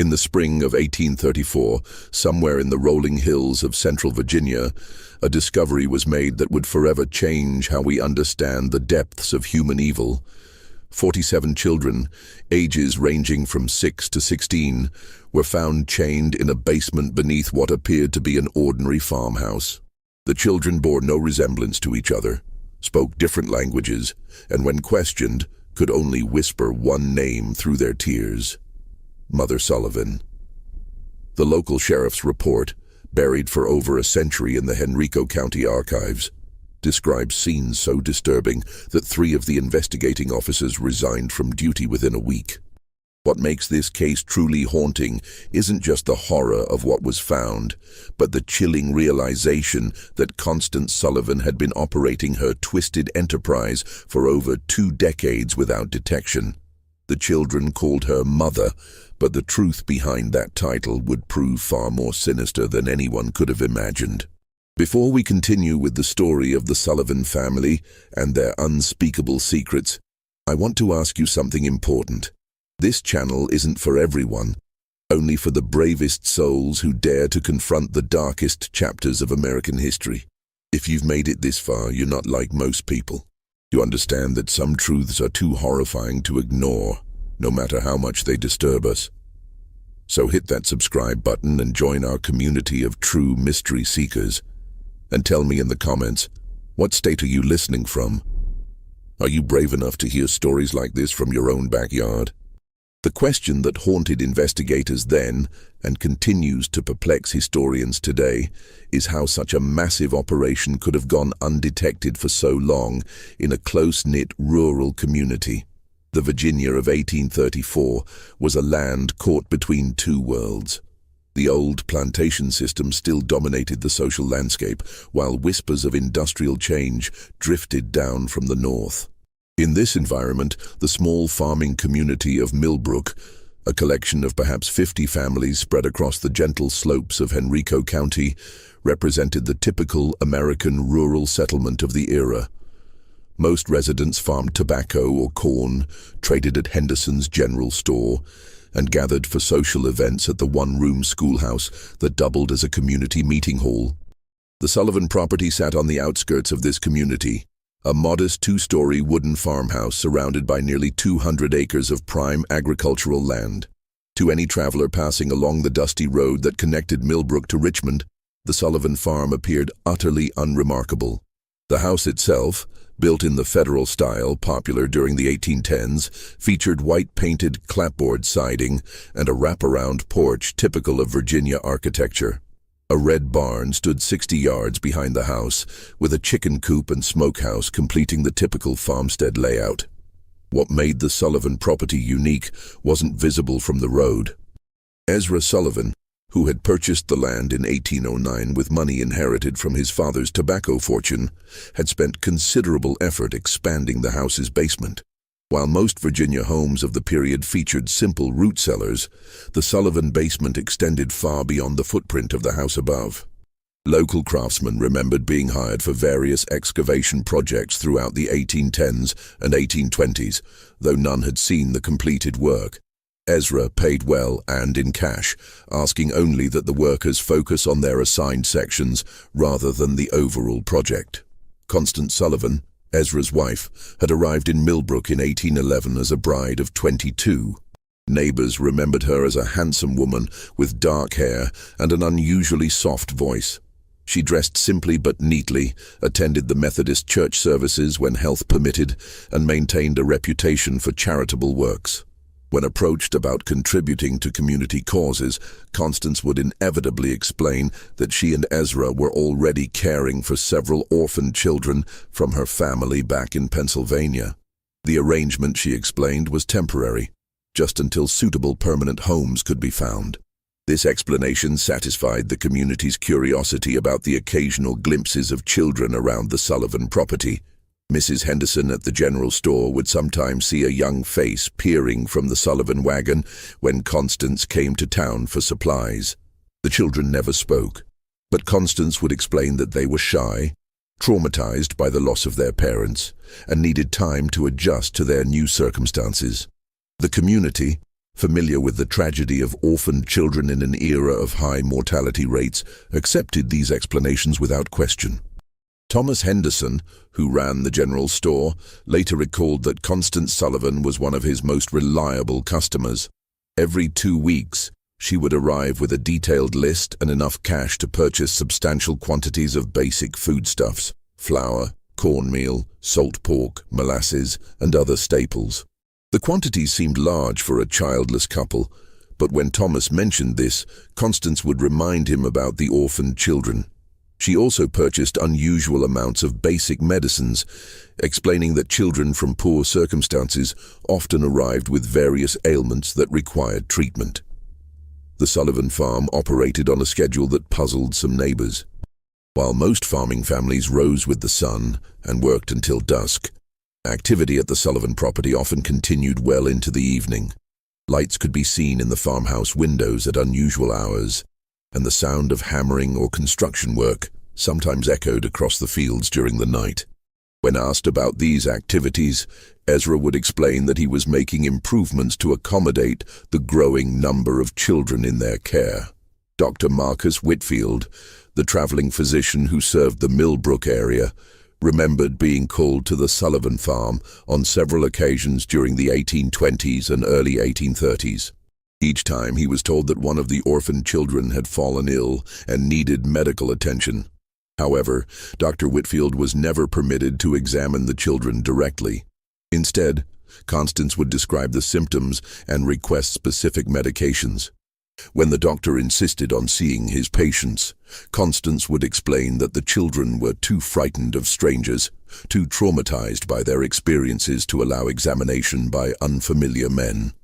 In the spring of 1834, somewhere in the rolling hills of central Virginia, a discovery was made that would forever change how we understand the depths of human evil. 47 children, ages ranging from 6 to 16, were found chained in a basement beneath what appeared to be an ordinary farmhouse. The children bore no resemblance to each other, spoke different languages, and when questioned, could only whisper one name through their tears: Mother Sullivan. The local sheriff's report, buried for over a century in the Henrico County archives, describes scenes so disturbing that 3 of the investigating officers resigned from duty within a week. What makes this case truly haunting isn't just the horror of what was found, but the chilling realization that Constance Sullivan had been operating her twisted enterprise for over 2 decades without detection. The children called her Mother, but the truth behind that title would prove far more sinister than anyone could have imagined. Before we continue with the story of the Sullivan family and their unspeakable secrets, I want to ask you something important. This channel isn't for everyone, only for the bravest souls who dare to confront the darkest chapters of American history. If you've made it this far, you're not like most people. You understand that some truths are too horrifying to ignore, no matter how much they disturb us. So hit that subscribe button and join our community of true mystery seekers. And tell me in the comments, what state are you listening from? Are you brave enough to hear stories like this from your own backyard? The question that haunted investigators then, and continues to perplex historians today, is how such a massive operation could have gone undetected for so long in a close-knit rural community. The Virginia of 1834 was a land caught between 2 worlds. The old plantation system still dominated the social landscape, while whispers of industrial change drifted down from the north. In this environment, the small farming community of Millbrook, a collection of perhaps 50 families spread across the gentle slopes of Henrico County, represented the typical American rural settlement of the era. Most residents farmed tobacco or corn, traded at Henderson's general store, and gathered for social events at the one-room schoolhouse that doubled as a community meeting hall. The Sullivan property sat on the outskirts of this community, a modest 2-story wooden farmhouse surrounded by nearly 200 acres of prime agricultural land. To any traveler passing along the dusty road that connected Millbrook to Richmond, the Sullivan farm appeared utterly unremarkable. The house itself, built in the Federal style popular during the 1810s, featured white-painted clapboard siding and a wraparound porch typical of Virginia architecture. A red barn stood 60 yards behind the house, with a chicken coop and smokehouse completing the typical farmstead layout. What made the Sullivan property unique wasn't visible from the road. Ezra Sullivan, who had purchased the land in 1809 with money inherited from his father's tobacco fortune, had spent considerable effort expanding the house's basement. While most Virginia homes of the period featured simple root cellars, the Sullivan basement extended far beyond the footprint of the house above. Local craftsmen remembered being hired for various excavation projects throughout the 1810s and 1820s, though none had seen the completed work. Ezra paid well and in cash, asking only that the workers focus on their assigned sections rather than the overall project. Constance Sullivan, Ezra's wife, had arrived in Millbrook in 1811 as a bride of 22. Neighbors remembered her as a handsome woman with dark hair and an unusually soft voice. She dressed simply but neatly, attended the Methodist church services when health permitted, and maintained a reputation for charitable works. When approached about contributing to community causes, Constance would inevitably explain that she and Ezra were already caring for several orphaned children from her family back in Pennsylvania. The arrangement, she explained, was temporary, just until suitable permanent homes could be found. This explanation satisfied the community's curiosity about the occasional glimpses of children around the Sullivan property. Mrs. Henderson at the general store would sometimes see a young face peering from the Sullivan wagon when Constance came to town for supplies. The children never spoke, but Constance would explain that they were shy, traumatized by the loss of their parents, and needed time to adjust to their new circumstances. The community, familiar with the tragedy of orphaned children in an era of high mortality rates, accepted these explanations without question. Thomas Henderson, who ran the general store, later recalled that Constance Sullivan was one of his most reliable customers. Every 2 weeks, she would arrive with a detailed list and enough cash to purchase substantial quantities of basic foodstuffs: flour, cornmeal, salt pork, molasses, and other staples. The quantities seemed large for a childless couple, but when Thomas mentioned this, Constance would remind him about the orphaned children. She also purchased unusual amounts of basic medicines, explaining that children from poor circumstances often arrived with various ailments that required treatment. The Sullivan farm operated on a schedule that puzzled some neighbors. While most farming families rose with the sun and worked until dusk, activity at the Sullivan property often continued well into the evening. Lights could be seen in the farmhouse windows at unusual hours, and the sound of hammering or construction work sometimes echoed across the fields during the night. When asked about these activities, Ezra would explain that he was making improvements to accommodate the growing number of children in their care. Dr. Marcus Whitfield, the traveling physician who served the Millbrook area, remembered being called to the Sullivan farm on several occasions during the 1820s and early 1830s. Each time he was told that one of the orphaned children had fallen ill and needed medical attention. However, Dr. Whitfield was never permitted to examine the children directly. Instead, Constance would describe the symptoms and request specific medications. When the doctor insisted on seeing his patients, Constance would explain that the children were too frightened of strangers, too traumatized by their experiences to allow examination by unfamiliar men.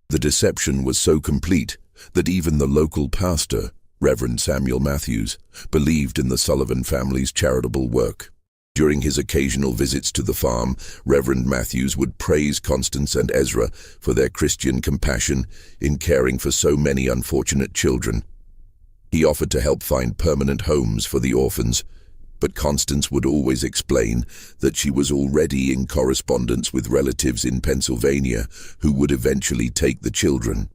The deception was so complete that even the local pastor, Reverend Samuel Matthews, believed in the Sullivan family's charitable work. During his occasional visits to the farm, Reverend Matthews would praise Constance and Ezra for their Christian compassion in caring for so many unfortunate children. He offered to help find permanent homes for the orphans, but Constance would always explain that she was already in correspondence with relatives in Pennsylvania who would eventually take the children.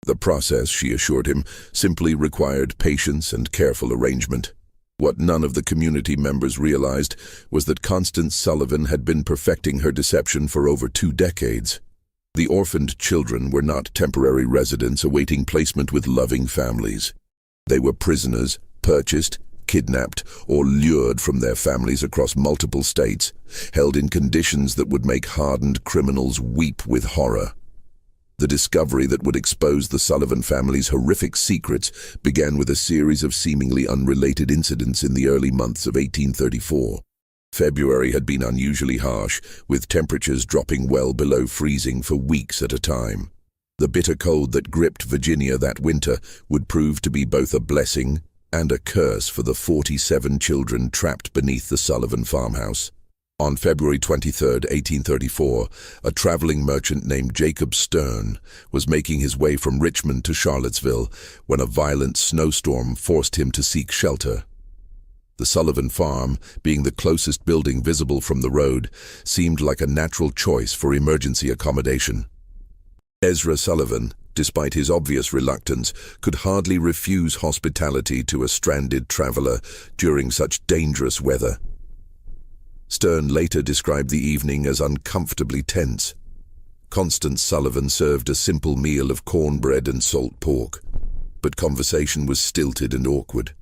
The process, she assured him, simply required patience and careful arrangement. What none of the community members realized was that Constance Sullivan had been perfecting her deception for over 2 decades. The orphaned children were not temporary residents awaiting placement with loving families. They were prisoners, purchased, kidnapped, or lured from their families across multiple states, held in conditions that would make hardened criminals weep with horror. The discovery that would expose the Sullivan family's horrific secrets began with a series of seemingly unrelated incidents in the early months of 1834. February had been unusually harsh, with temperatures dropping well below freezing for weeks at a time. The bitter cold that gripped Virginia that winter would prove to be both a blessing and a curse for the 47 children trapped beneath the Sullivan farmhouse. On February 23, 1834, a traveling merchant named Jacob Stern was making his way from Richmond to Charlottesville when a violent snowstorm forced him to seek shelter. The Sullivan farm, being the closest building visible from the road, seemed like a natural choice for emergency accommodation. Ezra Sullivan, despite his obvious reluctance, could hardly refuse hospitality to a stranded traveler during such dangerous weather. Stern later described the evening as uncomfortably tense. Constance Sullivan served a simple meal of cornbread and salt pork, but conversation was stilted and awkward.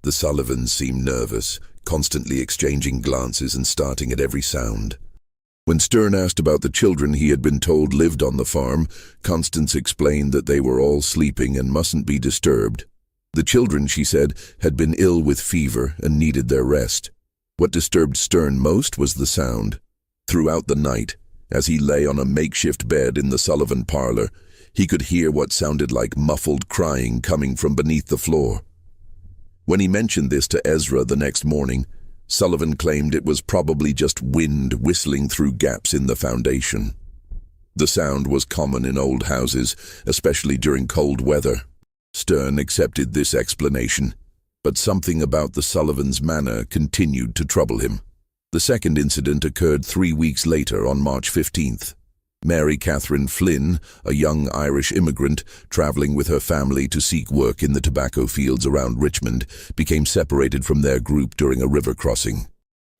The Sullivans seemed nervous, constantly exchanging glances and starting at every sound. When Stern asked about the children he had been told lived on the farm, Constance explained that they were all sleeping and mustn't be disturbed. The children, she said, had been ill with fever and needed their rest. What disturbed Stern most was the sound. Throughout the night, as he lay on a makeshift bed in the Sullivan parlor, he could hear what sounded like muffled crying coming from beneath the floor. When he mentioned this to Ezra the next morning, Sullivan claimed it was probably just wind whistling through gaps in the foundation. The sound was common in old houses, especially during cold weather. Stern accepted this explanation, but something about the Sullivans' manner continued to trouble him. The second incident occurred 3 weeks later on March 15th. Mary Catherine Flynn, a young Irish immigrant traveling with her family to seek work in the tobacco fields around Richmond, became separated from their group during a river crossing.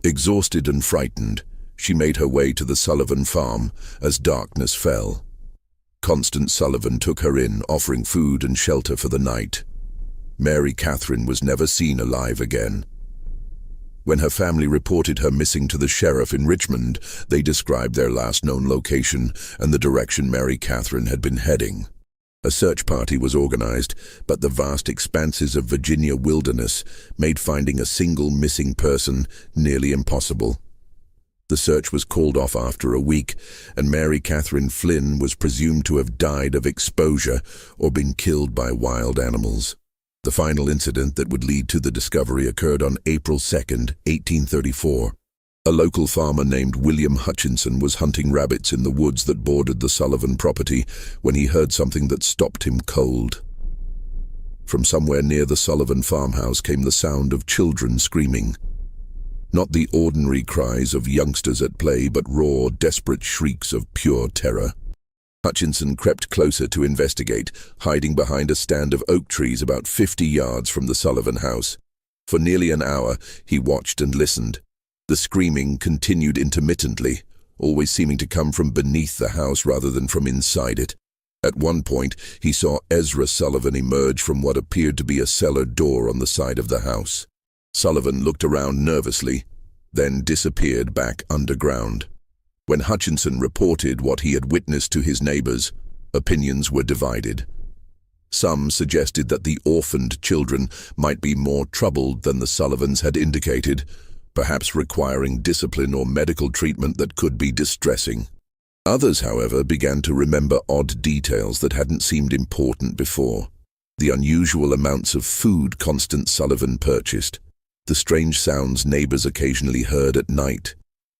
Exhausted and frightened, she made her way to the Sullivan farm as darkness fell. Constance Sullivan took her in, offering food and shelter for the night. Mary Catherine was never seen alive again. When her family reported her missing to the sheriff in Richmond, they described their last known location and the direction Mary Catherine had been heading. A search party was organized, but the vast expanses of Virginia wilderness made finding a single missing person nearly impossible. The search was called off after a week, and Mary Catherine Flynn was presumed to have died of exposure or been killed by wild animals. The final incident that would lead to the discovery occurred on April 2, 1834. A local farmer named William Hutchinson was hunting rabbits in the woods that bordered the Sullivan property when he heard something that stopped him cold. From somewhere near the Sullivan farmhouse came the sound of children screaming. Not the ordinary cries of youngsters at play, but raw, desperate shrieks of pure terror. Hutchinson crept closer to investigate, hiding behind a stand of oak trees about 50 yards from the Sullivan house. For nearly an hour, he watched and listened. The screaming continued intermittently, always seeming to come from beneath the house rather than from inside it. At one point, he saw Ezra Sullivan emerge from what appeared to be a cellar door on the side of the house. Sullivan looked around nervously, then disappeared back underground. When Hutchinson reported what he had witnessed to his neighbors, opinions were divided. Some suggested that the orphaned children might be more troubled than the Sullivans had indicated, perhaps requiring discipline or medical treatment that could be distressing. Others, however, began to remember odd details that hadn't seemed important before. The unusual amounts of food Constance Sullivan purchased, the strange sounds neighbors occasionally heard at night,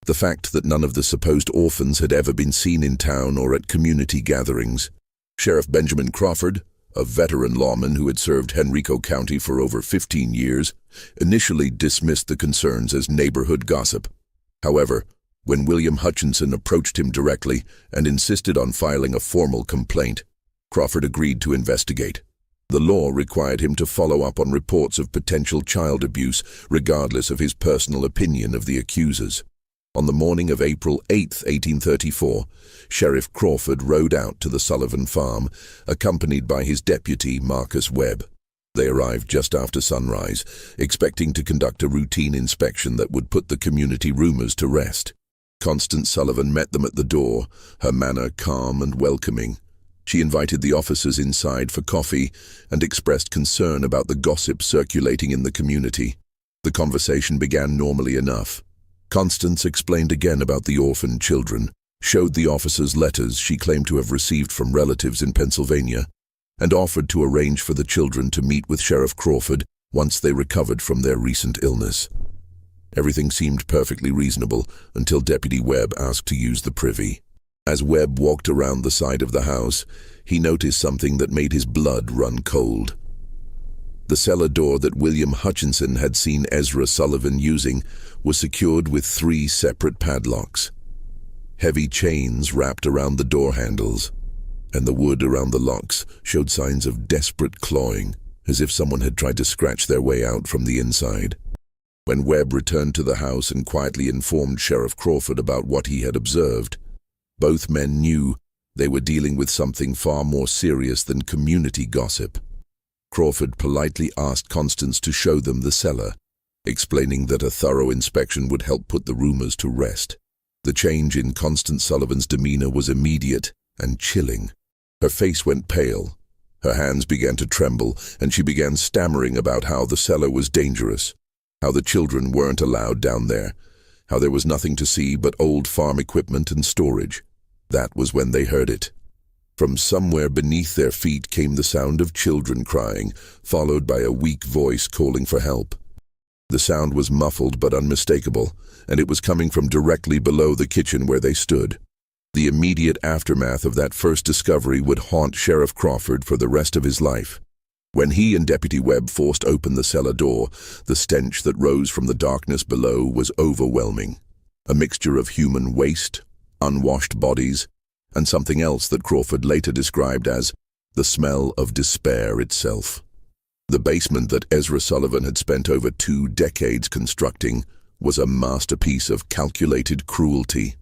the fact that none of the supposed orphans had ever been seen in town or at community gatherings. Sheriff Benjamin Crawford, a veteran lawman who had served Henrico County for over 15 years, initially dismissed the concerns as neighborhood gossip. However, when William Hutchinson approached him directly and insisted on filing a formal complaint, Crawford agreed to investigate. The law required him to follow up on reports of potential child abuse, regardless of his personal opinion of the accusers. On the morning of April 8, 1834, Sheriff Crawford rode out to the Sullivan farm, accompanied by his deputy, Marcus Webb. They arrived just after sunrise, expecting to conduct a routine inspection that would put the community rumors to rest. Constance Sullivan met them at the door, her manner calm and welcoming. She invited the officers inside for coffee and expressed concern about the gossip circulating in the community. The conversation began normally enough. Constance explained again about the orphaned children, showed the officers letters she claimed to have received from relatives in Pennsylvania, and offered to arrange for the children to meet with Sheriff Crawford once they recovered from their recent illness. Everything seemed perfectly reasonable until Deputy Webb asked to use the privy. As Webb walked around the side of the house, he noticed something that made his blood run cold. The cellar door that William Hutchinson had seen Ezra Sullivan using was secured with 3 separate padlocks. Heavy chains wrapped around the door handles, and the wood around the locks showed signs of desperate clawing, as if someone had tried to scratch their way out from the inside. When Webb returned to the house and quietly informed Sheriff Crawford about what he had observed, both men knew they were dealing with something far more serious than community gossip. Crawford politely asked Constance to show them the cellar, explaining that a thorough inspection would help put the rumors to rest. The change in Constance Sullivan's demeanor was immediate and chilling. Her face went pale, her hands began to tremble, and she began stammering about how the cellar was dangerous, how the children weren't allowed down there, how there was nothing to see but old farm equipment and storage. That was when they heard it. From somewhere beneath their feet came the sound of children crying, followed by a weak voice calling for help. The sound was muffled but unmistakable, and it was coming from directly below the kitchen where they stood. The immediate aftermath of that first discovery would haunt Sheriff Crawford for the rest of his life. When he and Deputy Webb forced open the cellar door, the stench that rose from the darkness below was overwhelming. A mixture of human waste, unwashed bodies, and something else that Crawford later described as the smell of despair itself. The basement that Ezra Sullivan had spent over 2 decades constructing was a masterpiece of calculated cruelty.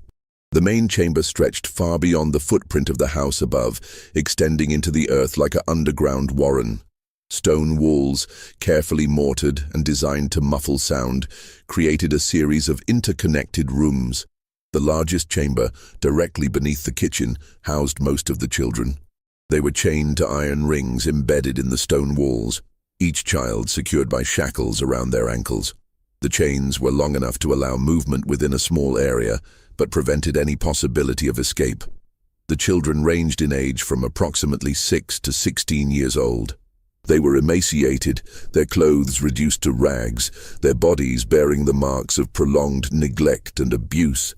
The main chamber stretched far beyond the footprint of the house above, extending into the earth like an underground warren. Stone walls, carefully mortared and designed to muffle sound, created a series of interconnected rooms. The largest chamber, directly beneath the kitchen, housed most of the children. They were chained to iron rings embedded in the stone walls, each child secured by shackles around their ankles. The chains were long enough to allow movement within a small area, but prevented any possibility of escape. The children ranged in age from approximately 6 to 16 years old. They were emaciated, their clothes reduced to rags, their bodies bearing the marks of prolonged neglect and abuse.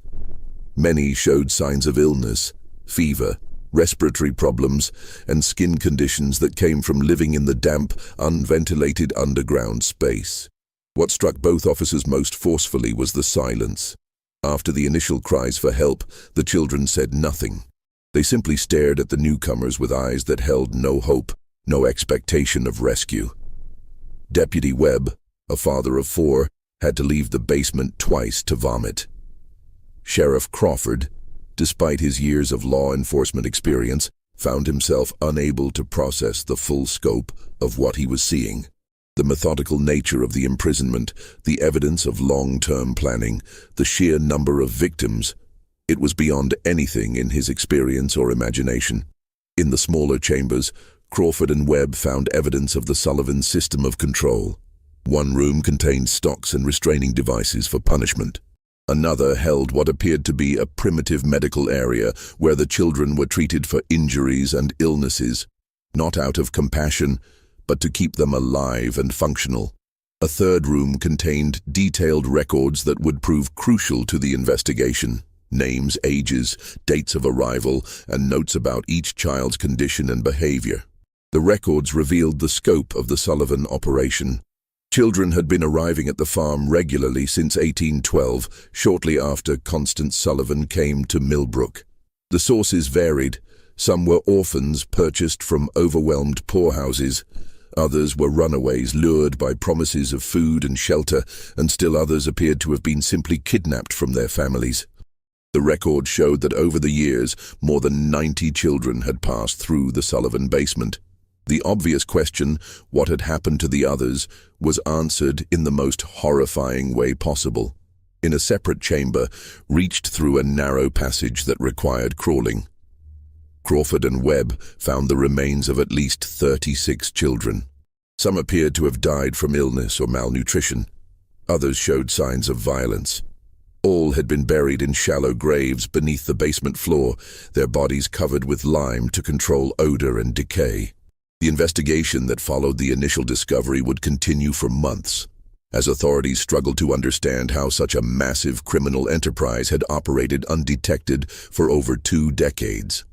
Many showed signs of illness, fever, respiratory problems, and skin conditions that came from living in the damp, unventilated underground space. What struck both officers most forcefully was the silence. After the initial cries for help, the children said nothing. They simply stared at the newcomers with eyes that held no hope, no expectation of rescue. Deputy Webb, a father of 4, had to leave the basement twice to vomit. Sheriff Crawford, despite his years of law enforcement experience, found himself unable to process the full scope of what he was seeing. The methodical nature of the imprisonment, the evidence of long-term planning, the sheer number of victims, it was beyond anything in his experience or imagination. In the smaller chambers, Crawford and Webb found evidence of the Sullivan system of control. One room contained stocks and restraining devices for punishment. Another held what appeared to be a primitive medical area where the children were treated for injuries and illnesses, not out of compassion, but to keep them alive and functional. A third room contained detailed records that would prove crucial to the investigation. Names, ages, dates of arrival, and notes about each child's condition and behavior. The records revealed the scope of the Sullivan operation. Children had been arriving at the farm regularly since 1812, shortly after Constance Sullivan came to Millbrook. The sources varied. Some were orphans purchased from overwhelmed poorhouses. Others were runaways lured by promises of food and shelter, and still others appeared to have been simply kidnapped from their families. The record showed that over the years, more than 90 children had passed through the Sullivan basement. The obvious question, what had happened to the others, was answered in the most horrifying way possible. In a separate chamber, reached through a narrow passage that required crawling. Crawford and Webb found the remains of at least 36 children. Some appeared to have died from illness or malnutrition. Others showed signs of violence. All had been buried in shallow graves beneath the basement floor, their bodies covered with lime to control odor and decay. The investigation that followed the initial discovery would continue for months, as authorities struggled to understand how such a massive criminal enterprise had operated undetected for over 2 decades.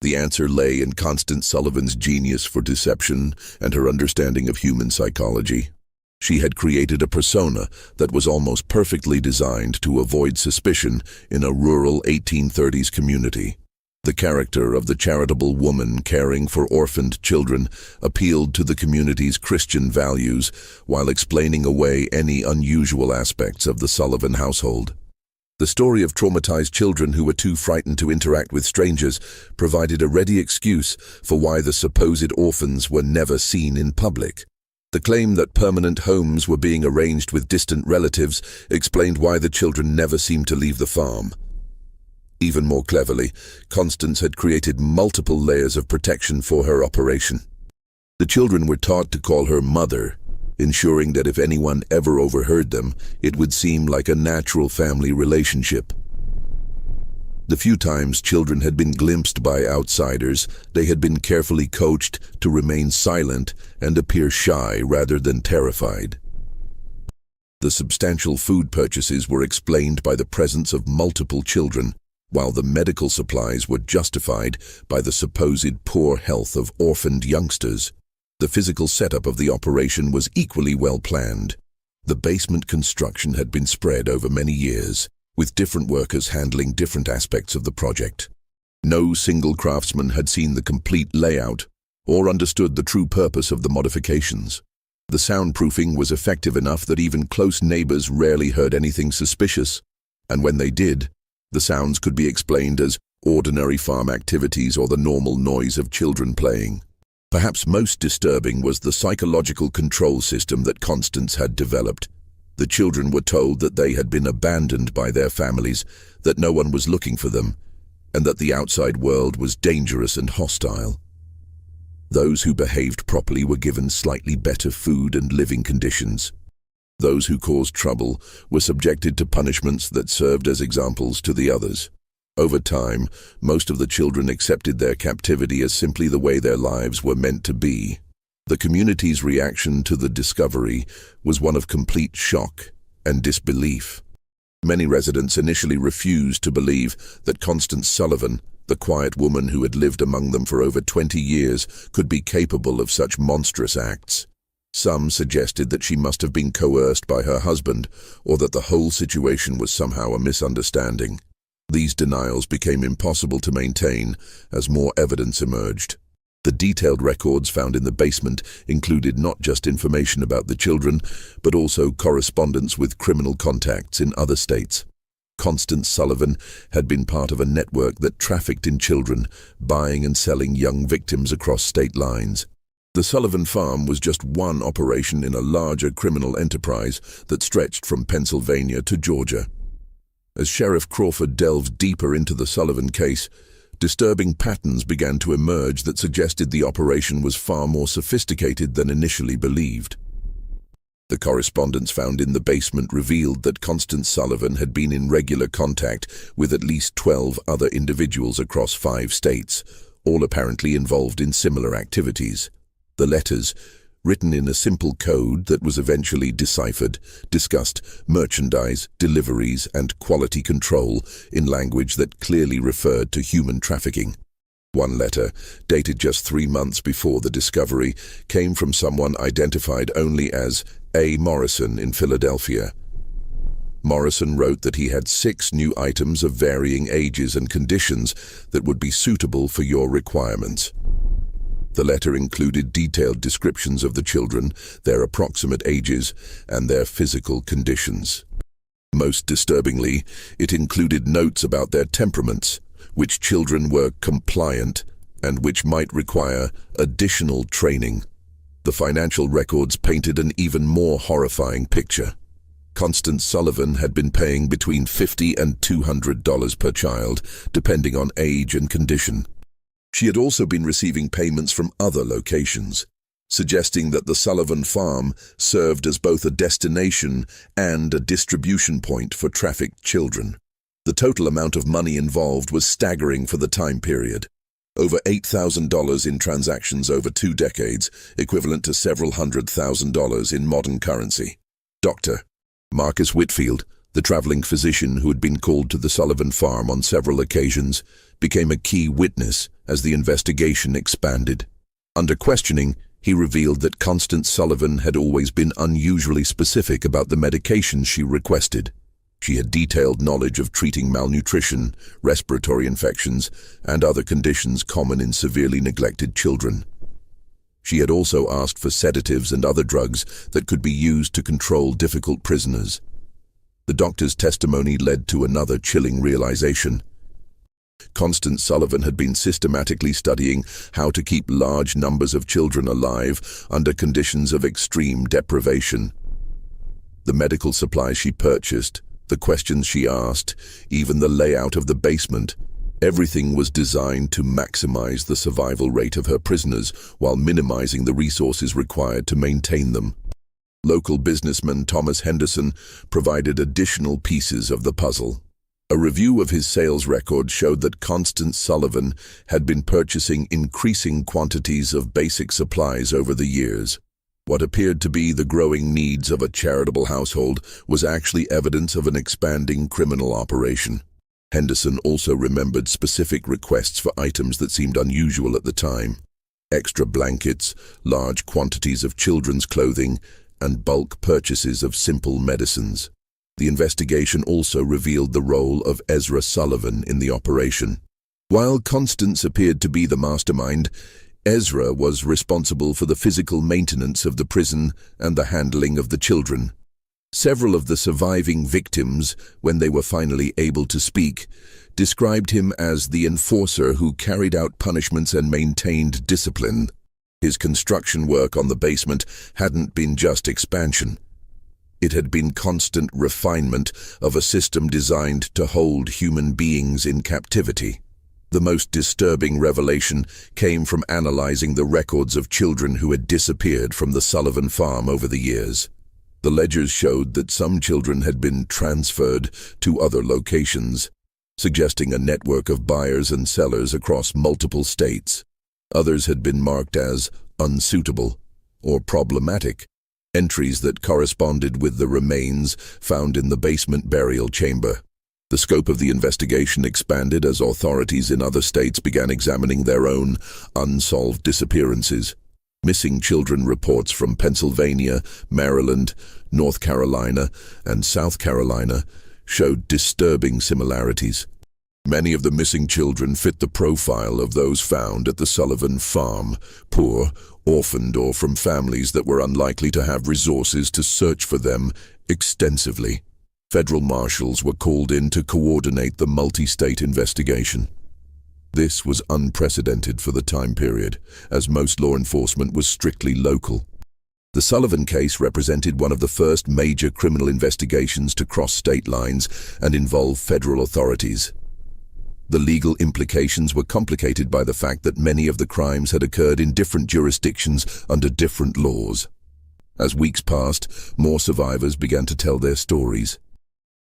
The answer lay in Constance Sullivan's genius for deception and her understanding of human psychology. She had created a persona that was almost perfectly designed to avoid suspicion in a rural 1830s community. The character of the charitable woman caring for orphaned children appealed to the community's Christian values while explaining away any unusual aspects of the Sullivan household. The story of traumatized children who were too frightened to interact with strangers provided a ready excuse for why the supposed orphans were never seen in public. The claim that permanent homes were being arranged with distant relatives explained why the children never seemed to leave the farm. Even more cleverly, Constance had created multiple layers of protection for her operation. The children were taught to call her mother, ensuring that if anyone ever overheard them, it would seem like a natural family relationship. The few times children had been glimpsed by outsiders, they had been carefully coached to remain silent and appear shy rather than terrified. The substantial food purchases were explained by the presence of multiple children, while the medical supplies were justified by the supposed poor health of orphaned youngsters. The physical setup of the operation was equally well planned. The basement construction had been spread over many years, with different workers handling different aspects of the project. No single craftsman had seen the complete layout or understood the true purpose of the modifications. The soundproofing was effective enough that even close neighbors rarely heard anything suspicious, and when they did, the sounds could be explained as ordinary farm activities or the normal noise of children playing. Perhaps most disturbing was the psychological control system that Constance had developed. The children were told that they had been abandoned by their families, that no one was looking for them, and that the outside world was dangerous and hostile. Those who behaved properly were given slightly better food and living conditions. Those who caused trouble were subjected to punishments that served as examples to the others. Over time, most of the children accepted their captivity as simply the way their lives were meant to be. The community's reaction to the discovery was one of complete shock and disbelief. Many residents initially refused to believe that Constance Sullivan, the quiet woman who had lived among them for over 20 years, could be capable of such monstrous acts. Some suggested that she must have been coerced by her husband, or that the whole situation was somehow a misunderstanding. These denials became impossible to maintain as more evidence emerged. The detailed records found in the basement included not just information about the children, but also correspondence with criminal contacts in other states. Constance Sullivan had been part of a network that trafficked in children, buying and selling young victims across state lines. The Sullivan farm was just one operation in a larger criminal enterprise that stretched from Pennsylvania to Georgia. As Sheriff Crawford delved deeper into the Sullivan case, disturbing patterns began to emerge that suggested the operation was far more sophisticated than initially believed. The correspondence found in the basement revealed that Constance Sullivan had been in regular contact with at least 12 other individuals across 5 states, all apparently involved in similar activities. The letters, written in a simple code that was eventually deciphered, discussed merchandise, deliveries, and quality control in language that clearly referred to human trafficking. One letter, dated just 3 months before the discovery, came from someone identified only as A. Morrison in Philadelphia. Morrison wrote that he had 6 new items of varying ages and conditions that would be suitable for your requirements. The letter included detailed descriptions of the children, their approximate ages, and their physical conditions. Most disturbingly, it included notes about their temperaments, which children were compliant and which might require additional training. The financial records painted an even more horrifying picture. Constance Sullivan had been paying between $50 and $200 per child, depending on age and condition. She had also been receiving payments from other locations, suggesting that the Sullivan farm served as both a destination and a distribution point for trafficked children. The total amount of money involved was staggering for the time period. Over $8,000 in transactions over 2 decades, equivalent to several $100,000 in modern currency. Dr. Marcus Whitfield, the traveling physician who had been called to the Sullivan farm on several occasions, became a key witness as the investigation expanded. Under questioning, he revealed that Constance Sullivan had always been unusually specific about the medications she requested. She had detailed knowledge of treating malnutrition, respiratory infections, and other conditions common in severely neglected children. She had also asked for sedatives and other drugs that could be used to control difficult prisoners. The doctor's testimony led to another chilling realization. Constance Sullivan had been systematically studying how to keep large numbers of children alive under conditions of extreme deprivation. The medical supplies she purchased, the questions she asked, even the layout of the basement, everything was designed to maximize the survival rate of her prisoners while minimizing the resources required to maintain them. Local businessman Thomas Henderson provided additional pieces of the puzzle. A review of his sales record showed that Constance Sullivan had been purchasing increasing quantities of basic supplies over the years. What appeared to be the growing needs of a charitable household was actually evidence of an expanding criminal operation. Henderson also remembered specific requests for items that seemed unusual at the time: extra blankets, large quantities of children's clothing, and bulk purchases of simple medicines. The investigation also revealed the role of Ezra Sullivan in the operation. While Constance appeared to be the mastermind, Ezra was responsible for the physical maintenance of the prison and the handling of the children. Several of the surviving victims, when they were finally able to speak, described him as the enforcer who carried out punishments and maintained discipline. His construction work on the basement hadn't been just expansion. It had been constant refinement of a system designed to hold human beings in captivity. The most disturbing revelation came from analyzing the records of children who had disappeared from the Sullivan farm over the years. The ledgers showed that some children had been transferred to other locations, suggesting a network of buyers and sellers across multiple states. Others had been marked as unsuitable or problematic, entries that corresponded with the remains found in the basement burial chamber. The scope of the investigation expanded as authorities in other states began examining their own unsolved disappearances. Missing children reports from Pennsylvania, Maryland, North Carolina, and South Carolina showed disturbing similarities. Many of the missing children fit the profile of those found at the Sullivan farm: poor, orphaned, or from families that were unlikely to have resources to search for them extensively. Federal marshals were called in to coordinate the multi-state investigation. This was unprecedented for the time period, as most law enforcement was strictly local. The Sullivan case represented one of the first major criminal investigations to cross state lines and involve federal authorities. The legal implications were complicated by the fact that many of the crimes had occurred in different jurisdictions under different laws. As weeks passed, more survivors began to tell their stories.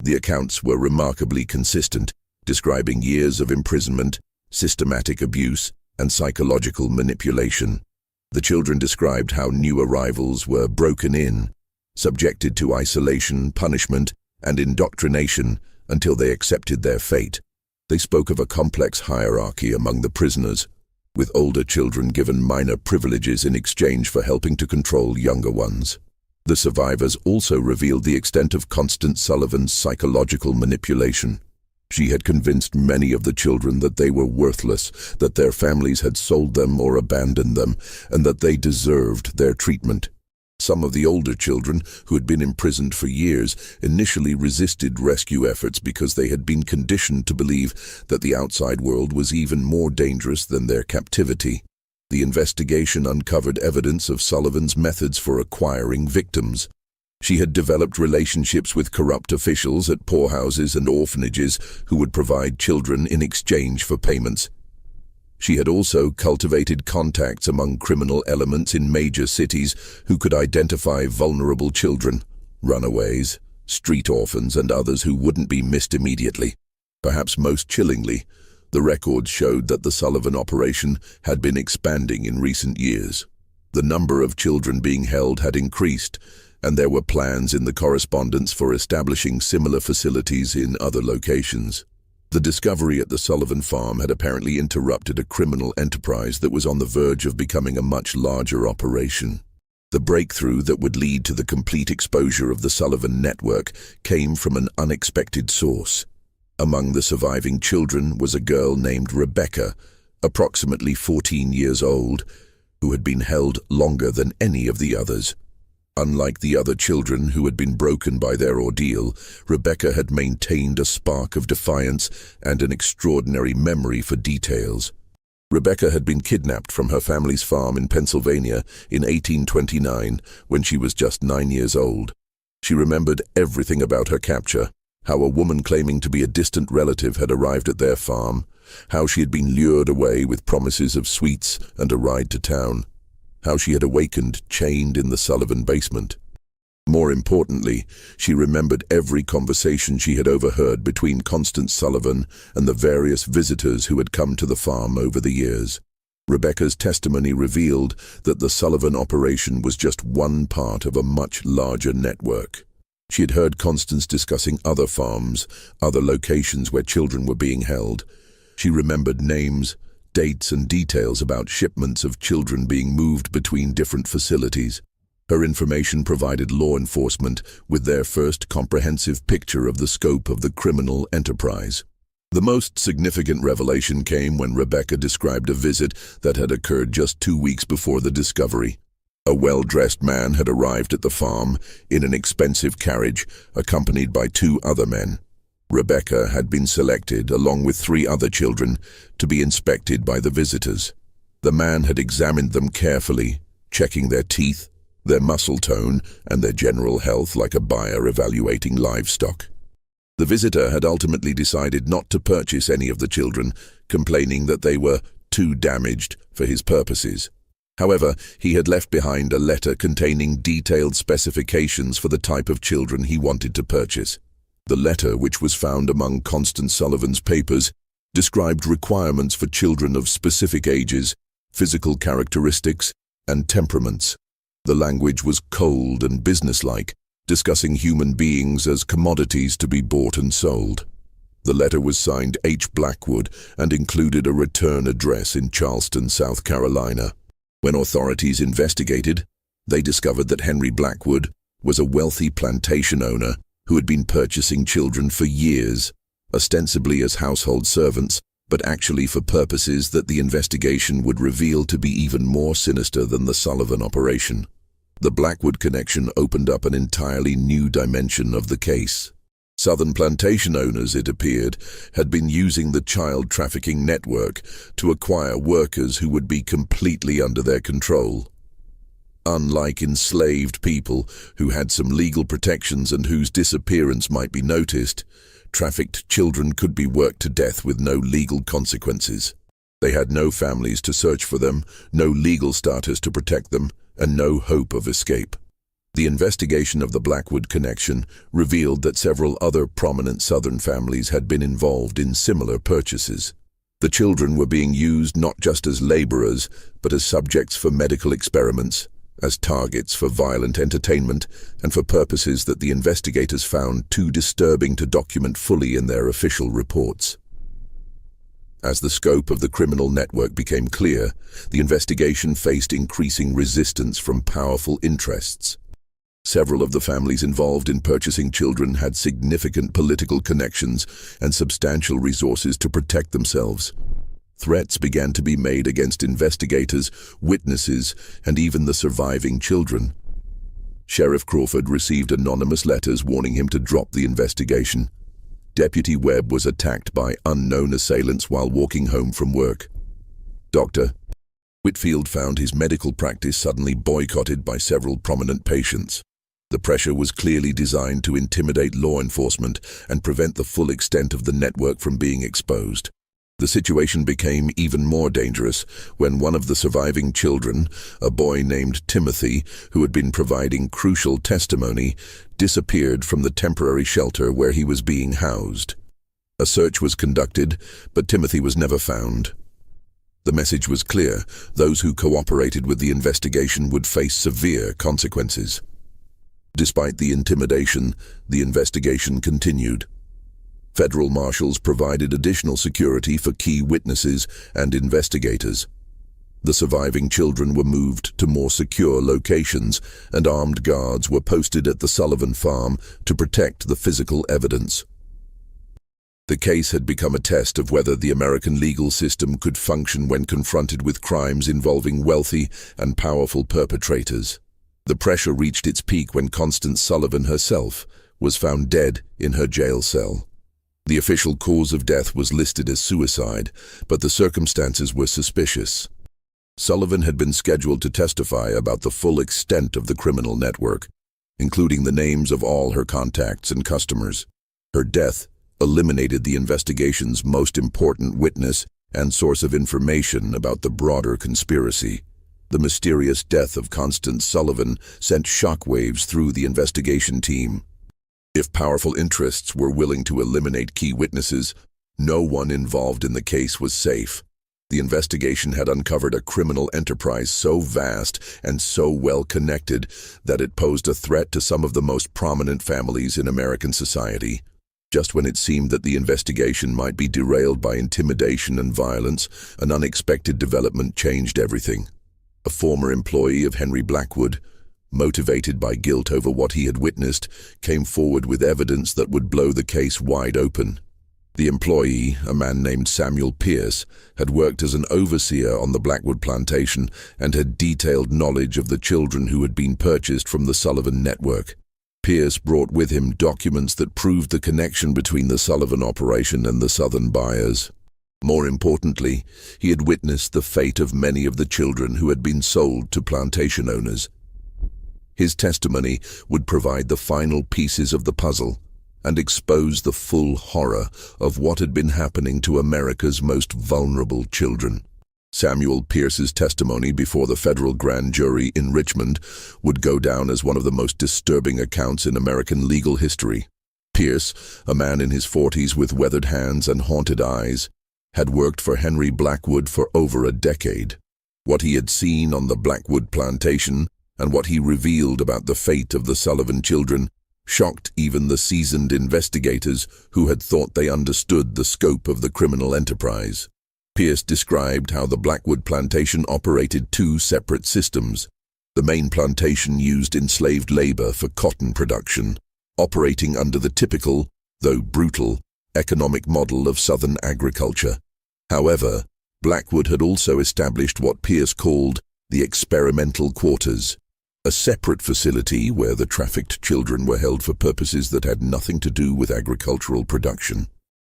The accounts were remarkably consistent, describing years of imprisonment, systematic abuse, and psychological manipulation. The children described how new arrivals were broken in, subjected to isolation, punishment, and indoctrination until they accepted their fate. They spoke of a complex hierarchy among the prisoners, with older children given minor privileges in exchange for helping to control younger ones. The survivors also revealed the extent of Constance Sullivan's psychological manipulation. She had convinced many of the children that they were worthless, that their families had sold them or abandoned them, and that they deserved their treatment. Some of the older children, who had been imprisoned for years, initially resisted rescue efforts because they had been conditioned to believe that the outside world was even more dangerous than their captivity. The investigation uncovered evidence of Sullivan's methods for acquiring victims. She had developed relationships with corrupt officials at poorhouses and orphanages who would provide children in exchange for payments. She had also cultivated contacts among criminal elements in major cities who could identify vulnerable children, runaways, street orphans, and others who wouldn't be missed immediately. Perhaps most chillingly, the records showed that the Sullivan operation had been expanding in recent years. The number of children being held had increased, and there were plans in the correspondence for establishing similar facilities in other locations. The discovery at the Sullivan farm had apparently interrupted a criminal enterprise that was on the verge of becoming a much larger operation. The breakthrough that would lead to the complete exposure of the Sullivan network came from an unexpected source. Among the surviving children was a girl named Rebecca, approximately 14 years old, who had been held longer than any of the others. Unlike the other children who had been broken by their ordeal, Rebecca had maintained a spark of defiance and an extraordinary memory for details. Rebecca had been kidnapped from her family's farm in Pennsylvania in 1829 when she was just 9 years old. She remembered everything about her capture: how a woman claiming to be a distant relative had arrived at their farm, how she had been lured away with promises of sweets and a ride to town, how she had awakened chained in the Sullivan basement. More importantly, she remembered every conversation she had overheard between Constance Sullivan and the various visitors who had come to the farm over the years. Rebecca's testimony revealed that the Sullivan operation was just one part of a much larger network. She had heard Constance discussing other farms, other locations where children were being held. She remembered names, dates, and details about shipments of children being moved between different facilities. Her information provided law enforcement with their first comprehensive picture of the scope of the criminal enterprise. The most significant revelation came when Rebecca described a visit that had occurred just 2 weeks before the discovery. A well-dressed man had arrived at the farm in an expensive carriage, accompanied by 2 other men. Rebecca had been selected, along with 3 other children, to be inspected by the visitors. The man had examined them carefully, checking their teeth, their muscle tone, and their general health like a buyer evaluating livestock. The visitor had ultimately decided not to purchase any of the children, complaining that they were too damaged for his purposes. However, he had left behind a letter containing detailed specifications for the type of children he wanted to purchase. The letter, which was found among Constance Sullivan's papers, described requirements for children of specific ages, physical characteristics, and temperaments. The language was cold and businesslike, discussing human beings as commodities to be bought and sold. The letter was signed H. Blackwood and included a return address in Charleston, South Carolina. When authorities investigated, they discovered that Henry Blackwood was a wealthy plantation owner who had been purchasing children for years, ostensibly as household servants, but actually for purposes that the investigation would reveal to be even more sinister than the Sullivan operation. The Blackwood connection opened up an entirely new dimension of the case. Southern plantation owners, it appeared, had been using the child trafficking network to acquire workers who would be completely under their control. Unlike enslaved people who had some legal protections and whose disappearance might be noticed, trafficked children could be worked to death with no legal consequences. They had no families to search for them, no legal status to protect them, and no hope of escape. The investigation of the Blackwood connection revealed that several other prominent Southern families had been involved in similar purchases. The children were being used not just as laborers, but as subjects for medical experiments, as targets for violent entertainment, and for purposes that the investigators found too disturbing to document fully in their official reports. As the scope of the criminal network became clear, the investigation faced increasing resistance from powerful interests. Several of the families involved in purchasing children had significant political connections and substantial resources to protect themselves. Threats began to be made against investigators, witnesses, and even the surviving children. Sheriff Crawford received anonymous letters warning him to drop the investigation. Deputy Webb was attacked by unknown assailants while walking home from work. Dr. Whitfield found his medical practice suddenly boycotted by several prominent patients. The pressure was clearly designed to intimidate law enforcement and prevent the full extent of the network from being exposed. The situation became even more dangerous when one of the surviving children, a boy named Timothy, who had been providing crucial testimony, disappeared from the temporary shelter where he was being housed. A search was conducted, but Timothy was never found. The message was clear: those who cooperated with the investigation would face severe consequences. Despite the intimidation, the investigation continued. Federal marshals provided additional security for key witnesses and investigators. The surviving children were moved to more secure locations, and armed guards were posted at the Sullivan farm to protect the physical evidence. The case had become a test of whether the American legal system could function when confronted with crimes involving wealthy and powerful perpetrators. The pressure reached its peak when Constance Sullivan herself was found dead in her jail cell. The official cause of death was listed as suicide, but the circumstances were suspicious. Sullivan had been scheduled to testify about the full extent of the criminal network, including the names of all her contacts and customers. Her death eliminated the investigation's most important witness and source of information about the broader conspiracy. The mysterious death of Constance Sullivan sent shockwaves through the investigation team. If powerful interests were willing to eliminate key witnesses, no one involved in the case was safe. The investigation had uncovered a criminal enterprise so vast and so well connected that it posed a threat to some of the most prominent families in American society. Just when it seemed that the investigation might be derailed by intimidation and violence, an unexpected development changed everything. A former employee of Henry Blackwood, motivated by guilt over what he had witnessed, came forward with evidence that would blow the case wide open. The employee, a man named Samuel Pierce, had worked as an overseer on the Blackwood plantation and had detailed knowledge of the children who had been purchased from the Sullivan network. Pierce brought with him documents that proved the connection between the Sullivan operation and the Southern buyers. More importantly, he had witnessed the fate of many of the children who had been sold to plantation owners. His testimony would provide the final pieces of the puzzle and expose the full horror of what had been happening to America's most vulnerable children. Samuel Pierce's testimony before the federal grand jury in Richmond would go down as one of the most disturbing accounts in American legal history. Pierce, a man in his 40s with weathered hands and haunted eyes, had worked for Henry Blackwood for over a decade. What he had seen on the Blackwood plantation and what he revealed about the fate of the Sullivan children shocked even the seasoned investigators who had thought they understood the scope of the criminal enterprise. Pierce described how the Blackwood plantation operated two separate systems. The main plantation used enslaved labor for cotton production, operating under the typical, though brutal, economic model of Southern agriculture. However, Blackwood had also established what Pierce called the experimental quarters, a separate facility where the trafficked children were held for purposes that had nothing to do with agricultural production.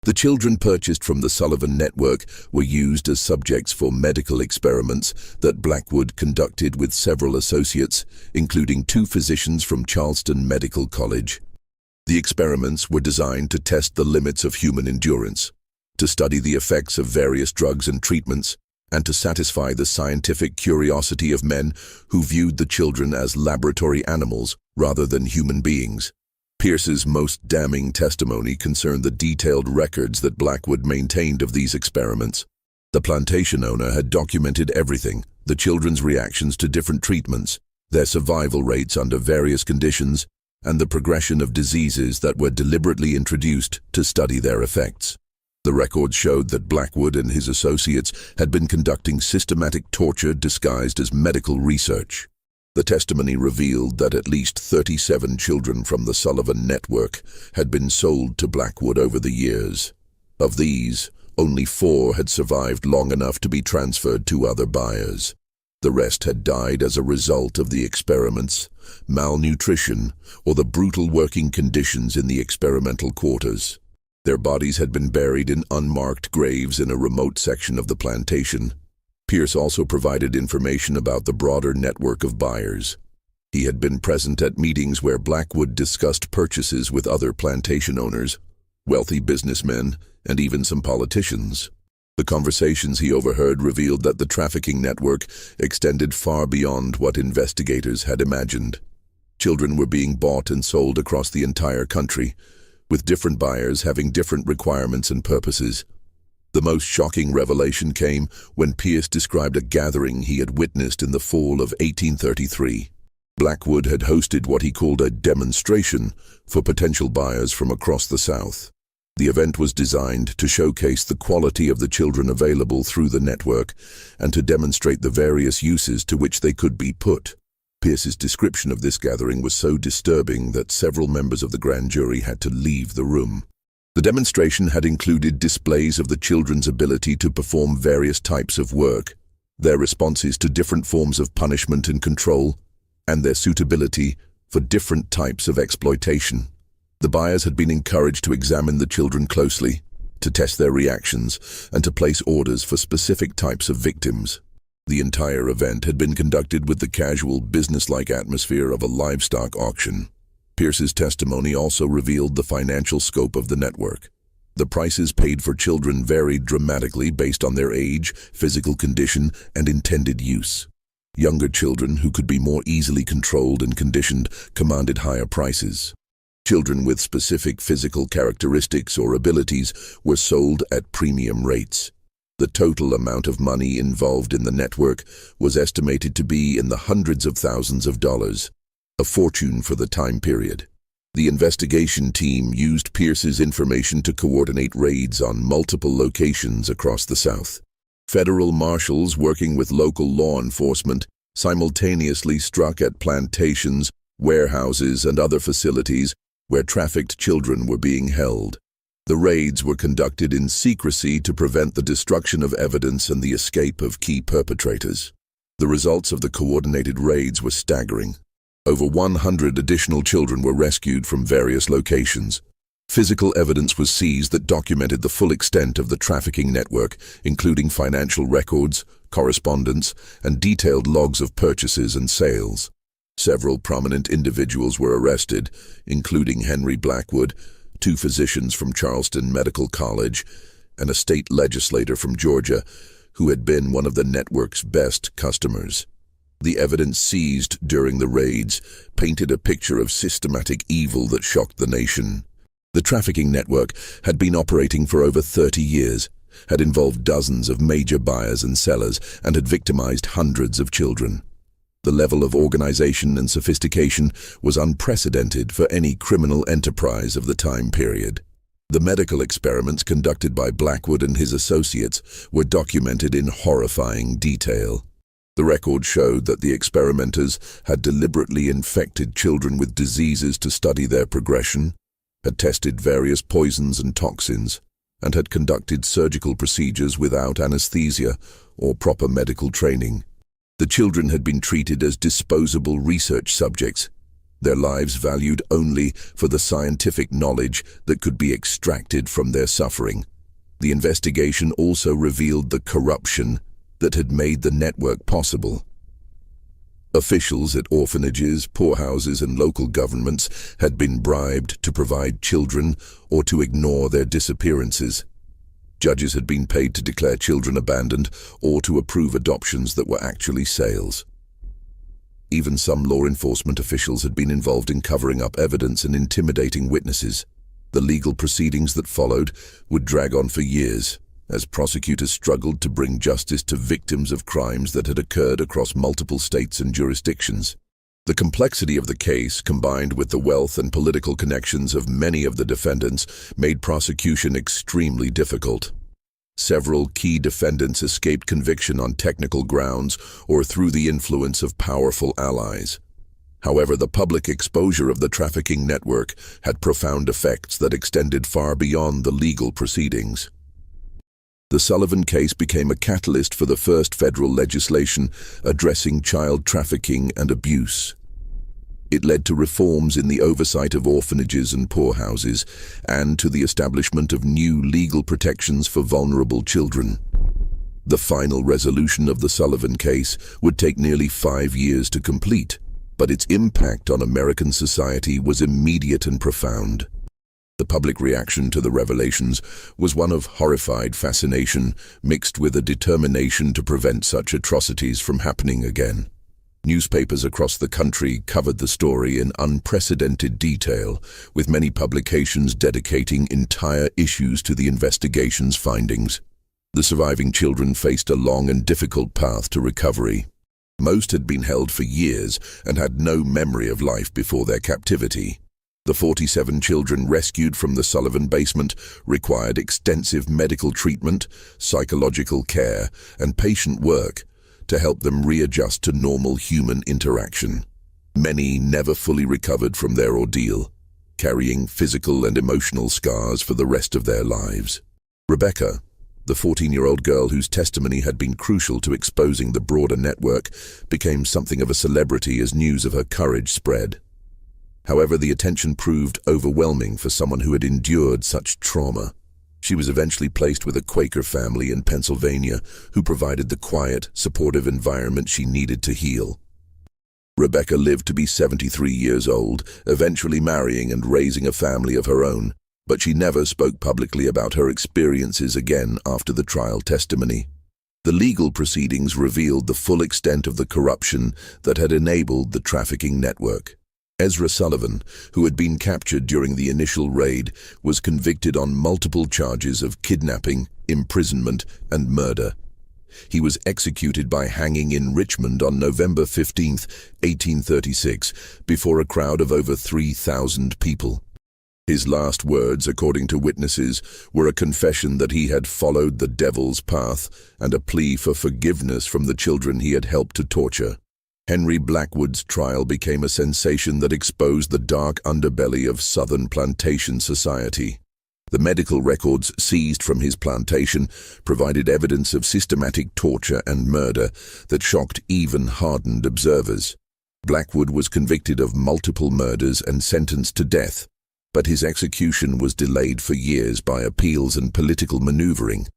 The children purchased from the Sullivan network were used as subjects for medical experiments that Blackwood conducted with several associates, including 2 physicians from Charleston Medical College. The experiments were designed to test the limits of human endurance, to study the effects of various drugs and treatments, and to satisfy the scientific curiosity of men who viewed the children as laboratory animals rather than human beings. Pierce's most damning testimony concerned the detailed records that Blackwood maintained of these experiments. The plantation owner had documented everything: the children's reactions to different treatments, their survival rates under various conditions, and the progression of diseases that were deliberately introduced to study their effects. The records showed that Blackwood and his associates had been conducting systematic torture disguised as medical research. The testimony revealed that at least 37 children from the Sullivan network had been sold to Blackwood over the years. Of these, only 4 had survived long enough to be transferred to other buyers. The rest had died as a result of the experiments, malnutrition, or the brutal working conditions in the experimental quarters. Their bodies had been buried in unmarked graves in a remote section of the plantation. Pierce also provided information about the broader network of buyers. He had been present at meetings where Blackwood discussed purchases with other plantation owners, wealthy businessmen, and even some politicians. The conversations he overheard revealed that the trafficking network extended far beyond what investigators had imagined. Children were being bought and sold across the entire country, with different buyers having different requirements and purposes. The most shocking revelation came when Pierce described a gathering he had witnessed in the fall of 1833. Blackwood had hosted what he called a demonstration for potential buyers from across the South. The event was designed to showcase the quality of the children available through the network and to demonstrate the various uses to which they could be put. Pierce's description of this gathering was so disturbing that several members of the grand jury had to leave the room. The demonstration had included displays of the children's ability to perform various types of work, their responses to different forms of punishment and control, and their suitability for different types of exploitation. The buyers had been encouraged to examine the children closely, to test their reactions, and to place orders for specific types of victims. The entire event had been conducted with the casual, businesslike atmosphere of a livestock auction. Pierce's testimony also revealed the financial scope of the network. The prices paid for children varied dramatically based on their age, physical condition, and intended use. Younger children, who could be more easily controlled and conditioned, commanded higher prices. Children with specific physical characteristics or abilities were sold at premium rates. The total amount of money involved in the network was estimated to be in the hundreds of thousands of dollars, a fortune for the time period. The investigation team used Pierce's information to coordinate raids on multiple locations across the South. Federal marshals working with local law enforcement simultaneously struck at plantations, warehouses, and other facilities where trafficked children were being held. The raids were conducted in secrecy to prevent the destruction of evidence and the escape of key perpetrators. The results of the coordinated raids were staggering. Over 100 additional children were rescued from various locations. Physical evidence was seized that documented the full extent of the trafficking network, including financial records, correspondence, and detailed logs of purchases and sales. Several prominent individuals were arrested, including Henry Blackwood, 2 physicians from Charleston Medical College, and a state legislator from Georgia, who had been one of the network's best customers. The evidence seized during the raids painted a picture of systematic evil that shocked the nation. The trafficking network had been operating for over 30 years, had involved dozens of major buyers and sellers, and had victimized hundreds of children. The level of organization and sophistication was unprecedented for any criminal enterprise of the time period. The medical experiments conducted by Blackwood and his associates were documented in horrifying detail. The record showed that the experimenters had deliberately infected children with diseases to study their progression, had tested various poisons and toxins, and had conducted surgical procedures without anesthesia or proper medical training. The children had been treated as disposable research subjects, their lives valued only for the scientific knowledge that could be extracted from their suffering. The investigation also revealed the corruption that had made the network possible. Officials at orphanages, poorhouses, and local governments had been bribed to provide children or to ignore their disappearances. Judges had been paid to declare children abandoned or to approve adoptions that were actually sales. Even some law enforcement officials had been involved in covering up evidence and intimidating witnesses. The legal proceedings that followed would drag on for years, as prosecutors struggled to bring justice to victims of crimes that had occurred across multiple states and jurisdictions. The complexity of the case, combined with the wealth and political connections of many of the defendants, made prosecution extremely difficult. Several key defendants escaped conviction on technical grounds or through the influence of powerful allies. However, the public exposure of the trafficking network had profound effects that extended far beyond the legal proceedings. The Sullivan case became a catalyst for the first federal legislation addressing child trafficking and abuse. It led to reforms in the oversight of orphanages and poorhouses, and to the establishment of new legal protections for vulnerable children. The final resolution of the Sullivan case would take nearly 5 years to complete, but its impact on American society was immediate and profound. The public reaction to the revelations was one of horrified fascination mixed with a determination to prevent such atrocities from happening again. Newspapers across the country covered the story in unprecedented detail, with many publications dedicating entire issues to the investigation's findings. The surviving children faced a long and difficult path to recovery. Most had been held for years and had no memory of life before their captivity. The 47 children rescued from the Sullivan basement required extensive medical treatment, psychological care, and patient work to help them readjust to normal human interaction. Many never fully recovered from their ordeal, carrying physical and emotional scars for the rest of their lives. Rebecca, the 14-year-old girl whose testimony had been crucial to exposing the broader network, became something of a celebrity as news of her courage spread. However, the attention proved overwhelming for someone who had endured such trauma. She was eventually placed with a Quaker family in Pennsylvania who provided the quiet, supportive environment she needed to heal. Rebecca lived to be 73 years old, eventually marrying and raising a family of her own, but she never spoke publicly about her experiences again after the trial testimony. The legal proceedings revealed the full extent of the corruption that had enabled the trafficking network. Ezra Sullivan, who had been captured during the initial raid, was convicted on multiple charges of kidnapping, imprisonment, and murder. He was executed by hanging in Richmond on November 15, 1836, before a crowd of over 3,000 people. His last words, according to witnesses, were a confession that he had followed the devil's path and a plea for forgiveness from the children he had helped to torture. Henry Blackwood's trial became a sensation that exposed the dark underbelly of Southern plantation society. The medical records seized from his plantation provided evidence of systematic torture and murder that shocked even hardened observers. Blackwood was convicted of multiple murders and sentenced to death, but his execution was delayed for years by appeals and political maneuvering.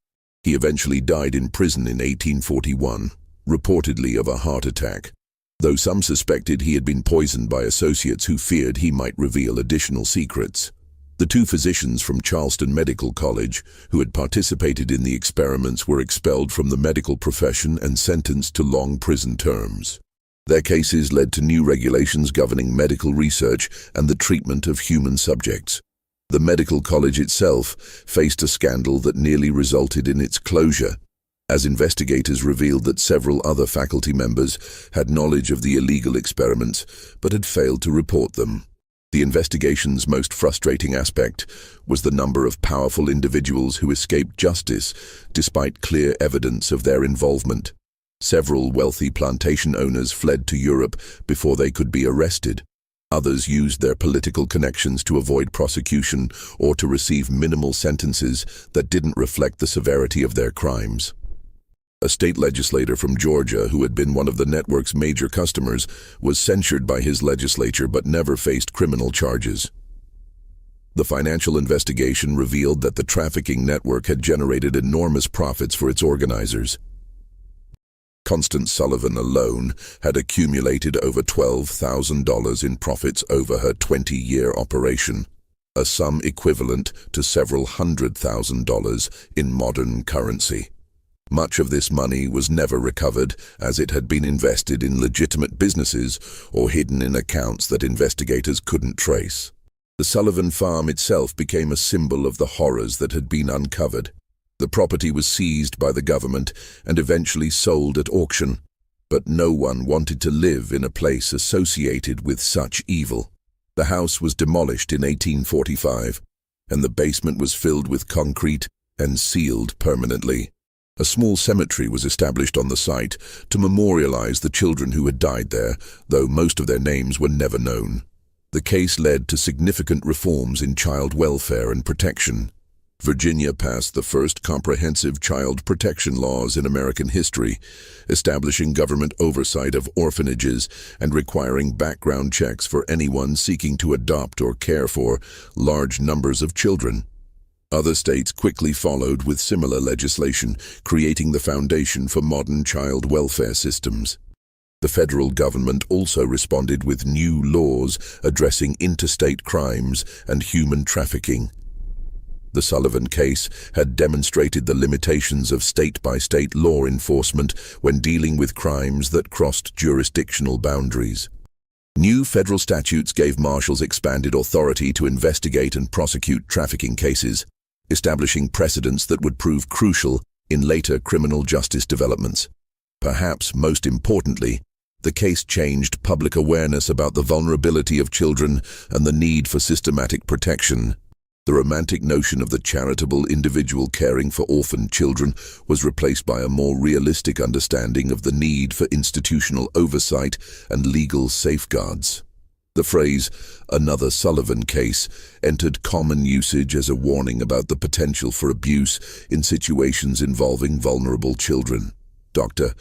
He eventually died in prison in 1841, reportedly of a heart attack, though some suspected he had been poisoned by associates who feared he might reveal additional secrets. The two physicians from Charleston Medical College who had participated in the experiments were expelled from the medical profession and sentenced to long prison terms. Their cases led to new regulations governing medical research and the treatment of human subjects. The medical college itself faced a scandal that nearly resulted in its closure, as investigators revealed that several other faculty members had knowledge of the illegal experiments but had failed to report them. The investigation's most frustrating aspect was the number of powerful individuals who escaped justice despite clear evidence of their involvement. Several wealthy plantation owners fled to Europe before they could be arrested. Others used their political connections to avoid prosecution or to receive minimal sentences that didn't reflect the severity of their crimes. A state legislator from Georgia who had been one of the network's major customers was censured by his legislature but never faced criminal charges. The financial investigation revealed that the trafficking network had generated enormous profits for its organizers. Constance Sullivan alone had accumulated over $12,000 in profits over her 20-year operation, a sum equivalent to several $100,000 in modern currency. Much of this money was never recovered, as it had been invested in legitimate businesses or hidden in accounts that investigators couldn't trace. The Sullivan farm itself became a symbol of the horrors that had been uncovered. The property was seized by the government and eventually sold at auction, but no one wanted to live in a place associated with such evil. The house was demolished in 1845, and the basement was filled with concrete and sealed permanently. A small cemetery was established on the site to memorialize the children who had died there, though most of their names were never known. The case led to significant reforms in child welfare and protection. Virginia passed the first comprehensive child protection laws in American history, establishing government oversight of orphanages and requiring background checks for anyone seeking to adopt or care for large numbers of children. Other states quickly followed with similar legislation, creating the foundation for modern child welfare systems. The federal government also responded with new laws addressing interstate crimes and human trafficking. The Sullivan case had demonstrated the limitations of state-by-state law enforcement when dealing with crimes that crossed jurisdictional boundaries. New federal statutes gave marshals expanded authority to investigate and prosecute trafficking cases, establishing precedents that would prove crucial in later criminal justice developments. Perhaps most importantly, the case changed public awareness about the vulnerability of children and the need for systematic protection. The romantic notion of the charitable individual caring for orphaned children was replaced by a more realistic understanding of the need for institutional oversight and legal safeguards. The phrase, "another Sullivan case," entered common usage as a warning about the potential for abuse in situations involving vulnerable children. Dr.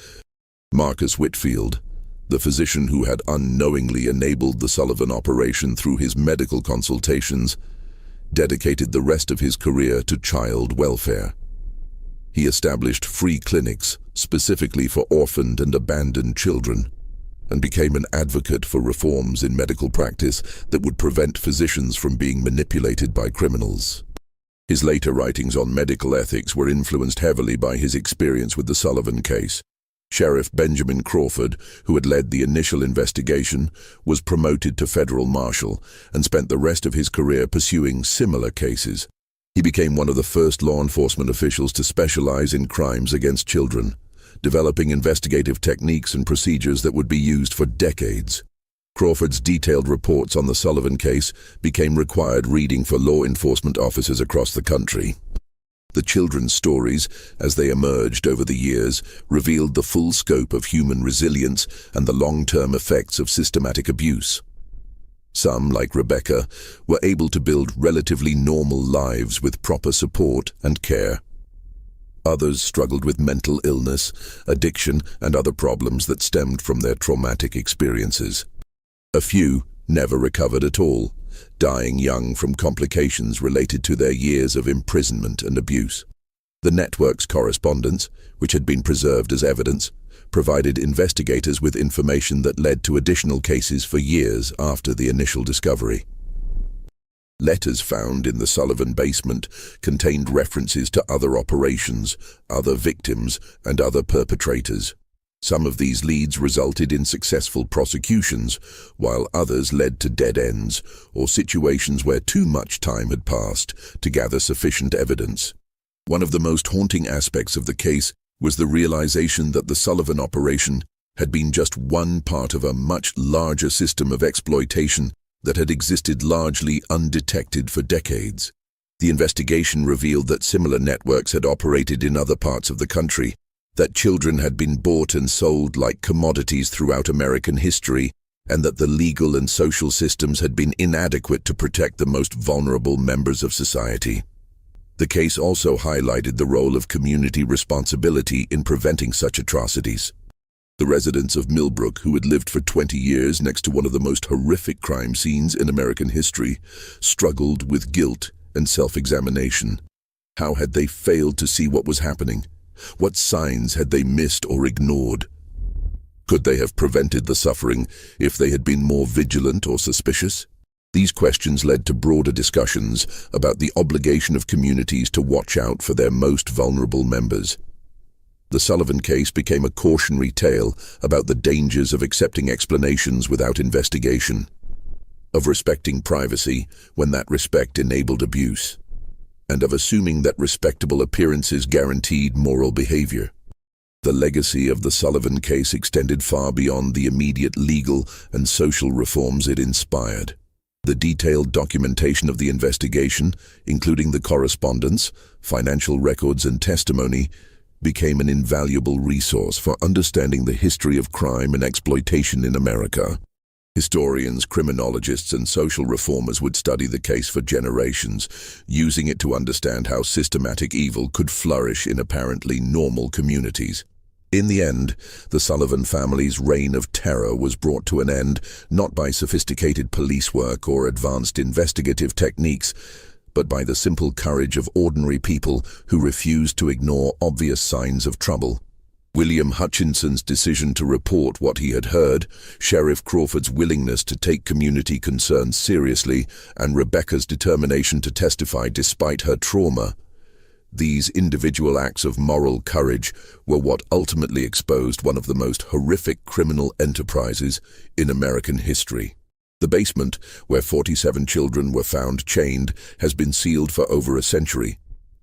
Marcus Whitfield, the physician who had unknowingly enabled the Sullivan operation through his medical consultations, dedicated the rest of his career to child welfare. He established free clinics specifically for orphaned and abandoned children, and became an advocate for reforms in medical practice that would prevent physicians from being manipulated by criminals. His later writings on medical ethics were influenced heavily by his experience with the Sullivan case. Sheriff Benjamin Crawford, who had led the initial investigation, was promoted to federal marshal and spent the rest of his career pursuing similar cases. He became one of the first law enforcement officials to specialize in crimes against children, developing investigative techniques and procedures that would be used for decades. Crawford's detailed reports on the Sullivan case became required reading for law enforcement officers across the country. The children's stories, as they emerged over the years, revealed the full scope of human resilience and the long-term effects of systematic abuse. Some, like Rebecca, were able to build relatively normal lives with proper support and care. Others struggled with mental illness, addiction, and other problems that stemmed from their traumatic experiences. A few never recovered at all, dying young from complications related to their years of imprisonment and abuse. The network's correspondence, which had been preserved as evidence, provided investigators with information that led to additional cases for years after the initial discovery. Letters found in the Sullivan basement contained references to other operations, other victims, and other perpetrators. Some of these leads resulted in successful prosecutions, while others led to dead ends or situations where too much time had passed to gather sufficient evidence. One of the most haunting aspects of the case was the realization that the Sullivan operation had been just one part of a much larger system of exploitation that had existed largely undetected for decades. The investigation revealed that similar networks had operated in other parts of the country, that children had been bought and sold like commodities throughout American history, and that the legal and social systems had been inadequate to protect the most vulnerable members of society. The case also highlighted the role of community responsibility in preventing such atrocities. The residents of Millbrook, who had lived for 20 years next to one of the most horrific crime scenes in American history, struggled with guilt and self-examination. How had they failed to see what was happening? What signs had they missed or ignored? Could they have prevented the suffering if they had been more vigilant or suspicious? These questions led to broader discussions about the obligation of communities to watch out for their most vulnerable members. The Sullivan case became a cautionary tale about the dangers of accepting explanations without investigation, of respecting privacy when that respect enabled abuse, and of assuming that respectable appearances guaranteed moral behavior. The legacy of the Sullivan case extended far beyond the immediate legal and social reforms it inspired. The detailed documentation of the investigation, including the correspondence, financial records, and testimony, became an invaluable resource for understanding the history of crime and exploitation in America. Historians, criminologists, and social reformers would study the case for generations, using it to understand how systematic evil could flourish in apparently normal communities. In the end, the Sullivan family's reign of terror was brought to an end not by sophisticated police work or advanced investigative techniques, but by the simple courage of ordinary people who refused to ignore obvious signs of trouble. William Hutchinson's decision to report what he had heard, Sheriff Crawford's willingness to take community concerns seriously, and Rebecca's determination to testify despite her trauma. These individual acts of moral courage were what ultimately exposed one of the most horrific criminal enterprises in American history. The basement, where 47 children were found chained, has been sealed for over a century,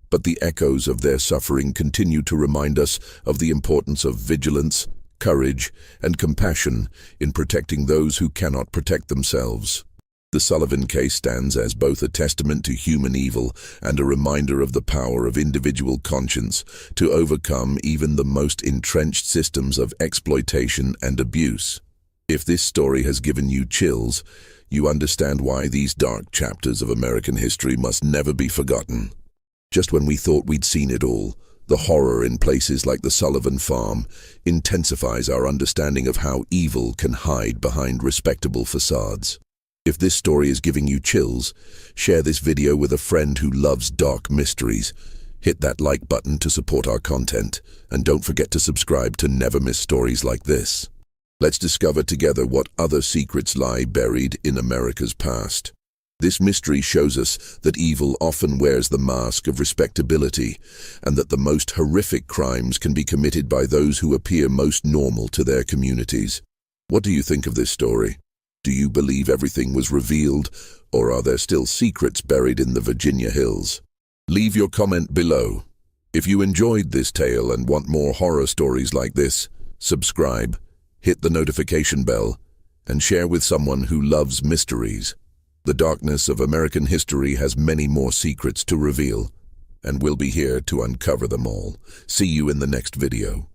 but the echoes of their suffering continue to remind us of the importance of vigilance, courage, and compassion in protecting those who cannot protect themselves. The Sullivan case stands as both a testament to human evil and a reminder of the power of individual conscience to overcome even the most entrenched systems of exploitation and abuse. If this story has given you chills, you understand why these dark chapters of American history must never be forgotten. Just when we thought we'd seen it all, the horror in places like the Sullivan farm intensifies our understanding of how evil can hide behind respectable facades. If this story is giving you chills, share this video with a friend who loves dark mysteries. Hit that like button to support our content, and don't forget to subscribe to never miss stories like this. Let's discover together what other secrets lie buried in America's past. This mystery shows us that evil often wears the mask of respectability, and that the most horrific crimes can be committed by those who appear most normal to their communities. What do you think of this story? Do you believe everything was revealed, or are there still secrets buried in the Virginia hills? Leave your comment below. If you enjoyed this tale and want more horror stories like this, subscribe, hit the notification bell, and share with someone who loves mysteries. The darkness of American history has many more secrets to reveal, and we'll be here to uncover them all. See you in the next video.